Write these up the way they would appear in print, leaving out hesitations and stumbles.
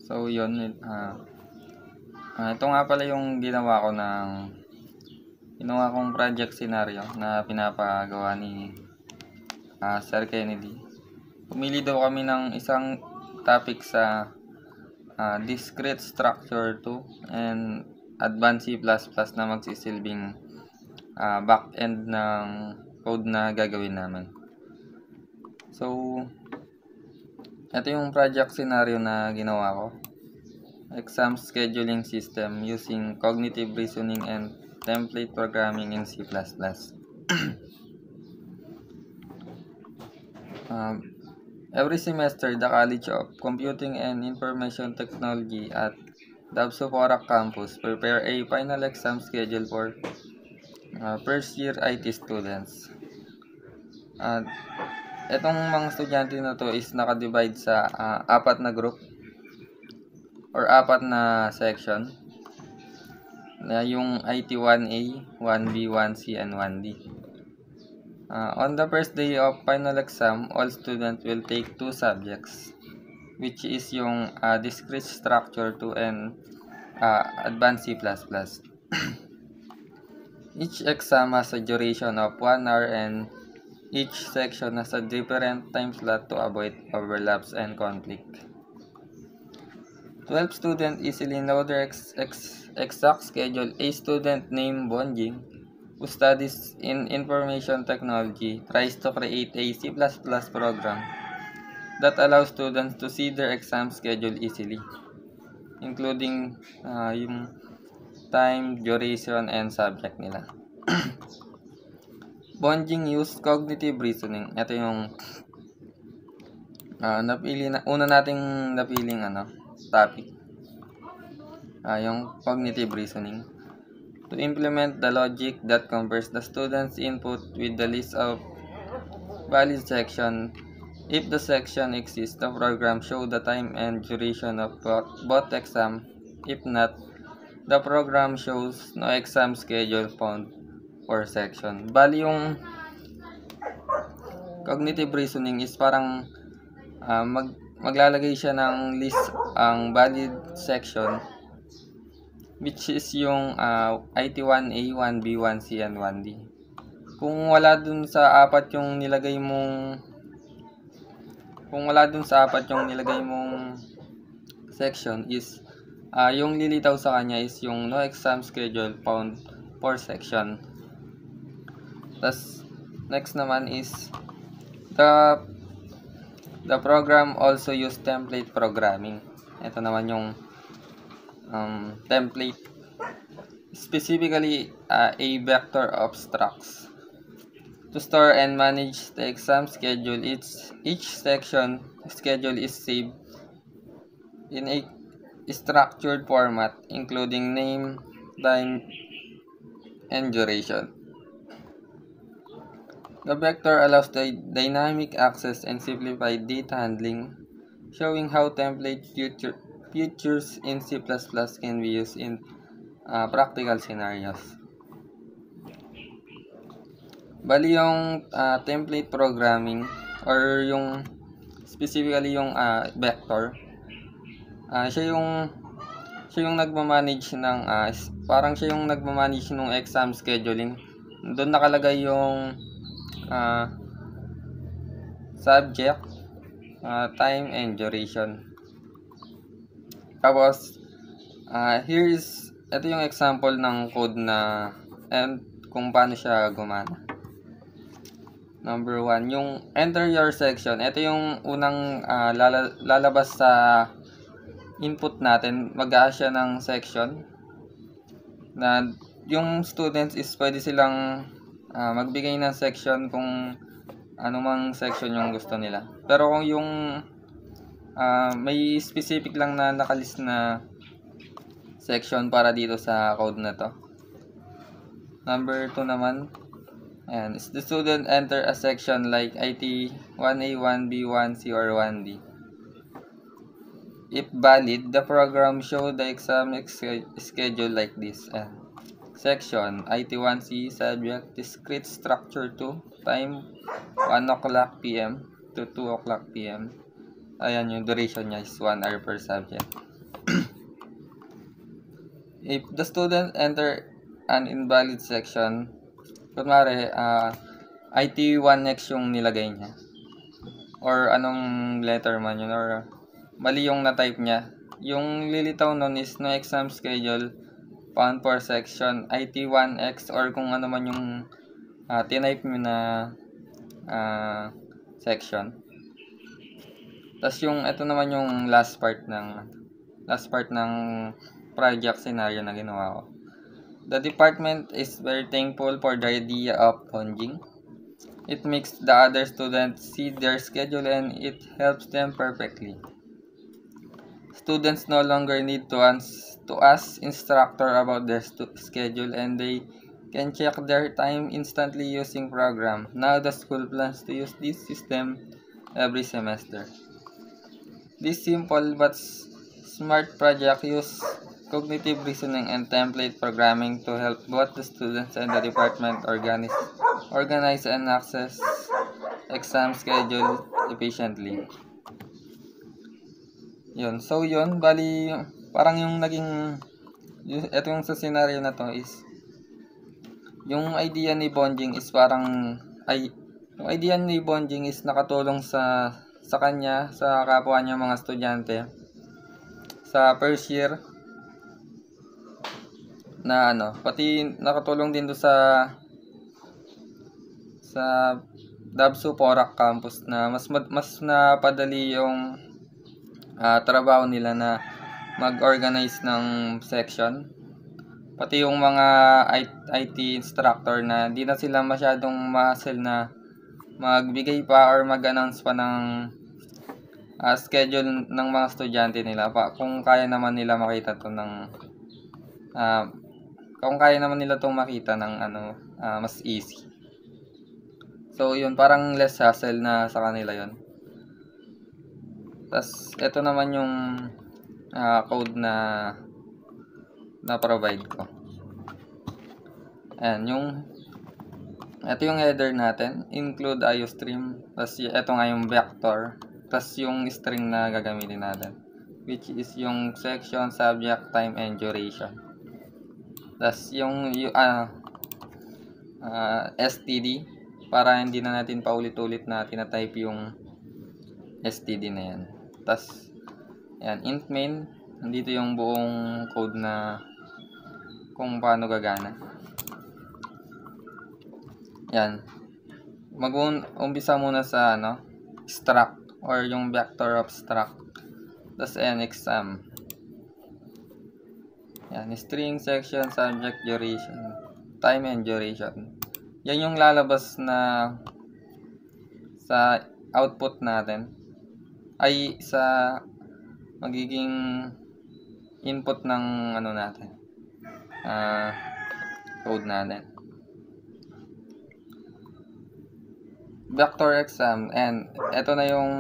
So, yun. Ito nga pala yung ginawa kong project scenario na pinapagawa ni Sir Kennedy. Pumili daw kami ng isang topic sa discrete structure 2 and advanced C++ na magsisilbing back-end ng code na gagawin namin. So, ito yung project scenario na ginawa ko. Exam scheduling system using cognitive reasoning and template programming in C++. Every semester, the College of Computing and Information Technology at Dabso-Porac campus prepare a final exam schedule for first-year IT students. Itong mga estudyante na to is nakadivide sa apat na group or apat na section na yung IT 1A, 1B, 1C, and 1D. On the first day of final exam, all students will take 2 subjects, which is yung discrete structure 2 and advanced C++. Each exam has a duration of 1 hour and each section has a different time slot to avoid overlaps and conflict. 12 students easily know their exact schedule. A student named Bonjing, who studies in information technology, tries to create a C++ program that allows students to see their exam schedule easily, including yung time, duration, and subject nila. Bonjing used cognitive reasoning. Ito yung una nating napiling topic. Yung cognitive reasoning. To implement the logic that compares the student's input with the list of valid section. If the section exists, the program show the time and duration of both exam. If not, the program shows no exam schedule found for section. Bali yung cognitive reasoning is parang maglalagay siya ng list ang valid section, which is yung IT 1A, 1B, 1C, and 1D. Kung wala dun sa apat yung nilagay mong section is yung lilitaw sa kanya is yung no exam schedule found for section. Tas next naman is the program also use template programming. Ito naman yung template, specifically a vector of structs. To store and manage the exam schedule, each section schedule is saved in a structured format, including name, time, and duration. The vector allows the dynamic access and simplified data handling, showing how template features in C++ can be used in practical scenarios. Bali yung template programming or yung specifically yung vector, siya yung nagmamanage ng parang siya yung nagmamanage ng exam scheduling. Doon nakalagay yung subject, time, and duration. Tapos ito yung example ng code na and kung paano siya gumana. Number 1, yung enter your section. Ito yung unang lalabas sa input natin. Mag-a siya ng section na yung students is pwede silang magbigay ng section kung anumang section yung gusto nila. Pero kung yung may specific lang na nakalist na section para dito sa code na to. Number 2 naman, and the student enter a section like IT 1A, 1B, 1C, or 1D. If valid, the program show the exam schedule like this. Section IT 1C, subject discrete structure 2, time 1 o'clock PM to 2 o'clock PM. Ayan, yung duration niya is 1 hour per subject. If the student enter an invalid section, kunwari, IT1 next yung nilagay niya. Or anong letter man yun, or mali yung na-type niya. Yung lilitaw nun is no exam schedule found for section IT1X or kung ano man yung tinype nyo na section. Tapos yung ito naman yung last part ng project scenario na ginawa ko. The department is very thankful for the idea of bonding. It makes the other students see their schedule and it helps them perfectly. Students no longer need to ask instructor about their schedule and they can check their time instantly using program. Now the school plans to use this system every semester. This simple but smart project use cognitive reasoning and template programming to help both the students and the department organize and access exam schedule efficiently. Yun. So, yun. Bali, parang yung naging, ito yung sa scenario na to is, yung idea ni bonding is parang, yung idea ni bonding is nakatulong sa kanya, sa kapwa niya mga estudyante, sa first year, na pati nakatulong din do sa Dabsu Porac campus na mas napadali yung trabaho nila na mag-organize ng section. Pati yung mga IT instructor na di na sila masyadong ma-hassle na magbigay pa or mag-announce pa ng schedule ng mga estudyante nila pa kung kaya naman nila makita to ng kung kaya naman nila tong makita ng mas easy. So yun, parang less hassle na sa kanila yun. Tas ito naman yung code na provide ko. Ayan, ito yung header natin, include IOStream. Tas ito nga yung vector. Tas yung string na gagamitin natin, which is yung section, subject, time, and duration. Tas yung STD, para hindi na natin paulit-ulit na tinatype yung STD na yan. Tas yan, int main, nandito yung buong code na kung paano gagana. Yan. Mag-umpisa muna sa struct or yung vector of struct. Tas exam. Yan, string, section, subject, duration, time, and duration. Yan yung lalabas na sa output natin. Ay sa magiging input ng natin. Code natin. Vector exam, and ito na yung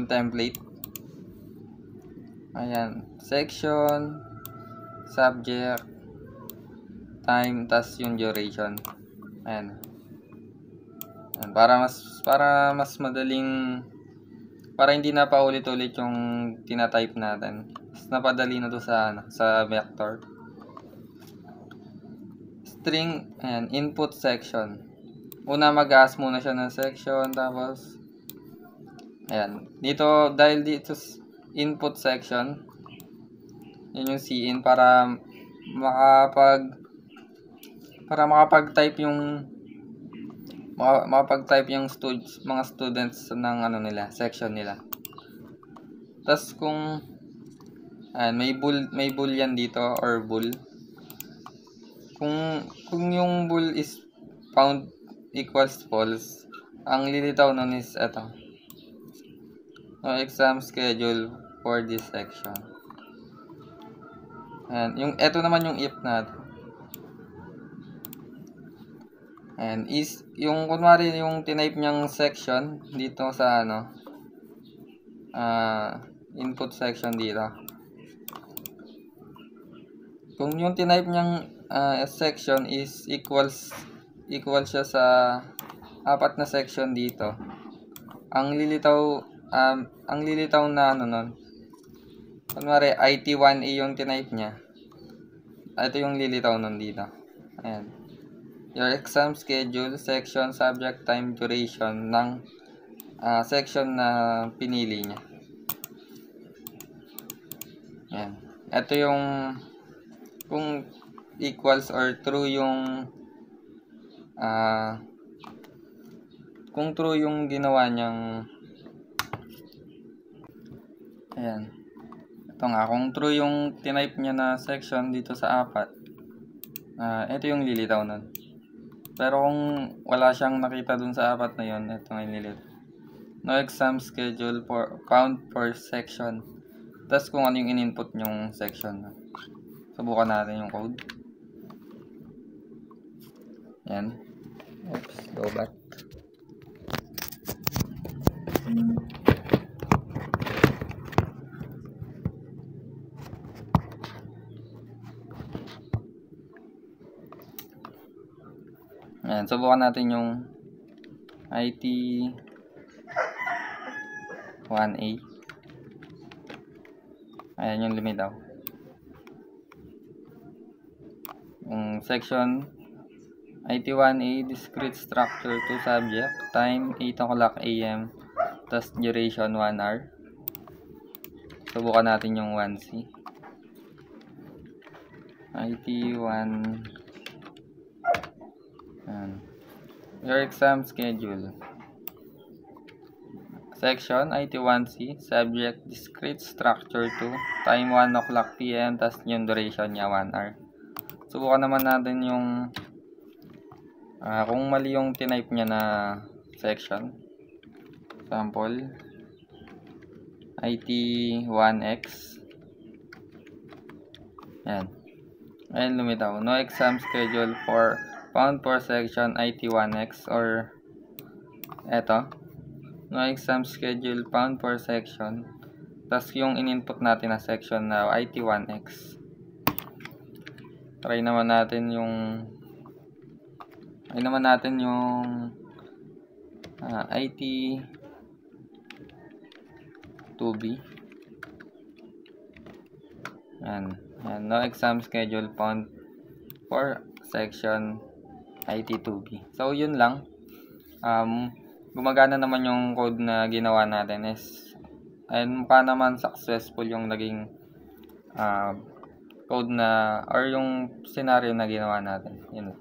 template. Ayan, section, subject, time, tas yung duration. Ayan. Para mas madaling, para hindi na paulit-ulit yung tinatype natin. Mas napadali na to sa vector. String, ayan, input section. Una mag-ask muna siya ng section, tapos ayan, dahil dito input section, yun yung cin para makapag-type yung mga students ng nila, section nila. Tas kung may boolean dito or bool, kung yung bool is found equals false, ang lilitaw nun is ito, no exam schedule for this section. And ito naman yung if natin. And is yung kunwari yung tinype niyang section dito sa input section dito. Kung yung tinype niyang section is equal siya sa apat na section dito, ang lilitaw na nun, kunwari IT1A yung tinype niya, ito yung lilitaw nun dito. Ayan. Your exam schedule, section, subject, time, duration ng section na pinili niya. Ayan. Ito yung kung equals or true yung kung true yung ginawa niyang ayan. Ito nga, kung true yung tinype niya na section dito sa 4, ito yung lilitaw nun. Pero kung wala siyang nakita dun sa 4 na yun, ito nga yung lilitaw. No exam schedule for count per section. Tapos kung ano yung in-input yung section. Subukan natin yung code. Yan. Oops, go back. Ayan, subukan natin yung IT 1A. Ayan yung lumitaw. Yung section IT 1A, discrete structure to subject, time 8 o'clock AM, tas duration 1 hour. Subukan natin yung 1C. IT 1. Your exam schedule. Section IT 1C, subject discrete structure to, time 1 o'clock PM, tas yung duration niya 1 hour. Subukan naman natin yung kung mali yung tinype niya na section. Sample IT 1X. Yan. Ayan lumitaw. No exam schedule for found for section IT 1X, or eto. No exam schedule found for section. Tas yung in-input natin na section na IT 1X. Try naman natin yung IT 2B. Yan. No exam schedule found for section IT 2B. So, yun lang. Gumagana naman yung code na ginawa natin and mukha naman successful yung naging code na or yung scenario na ginawa natin. Yun.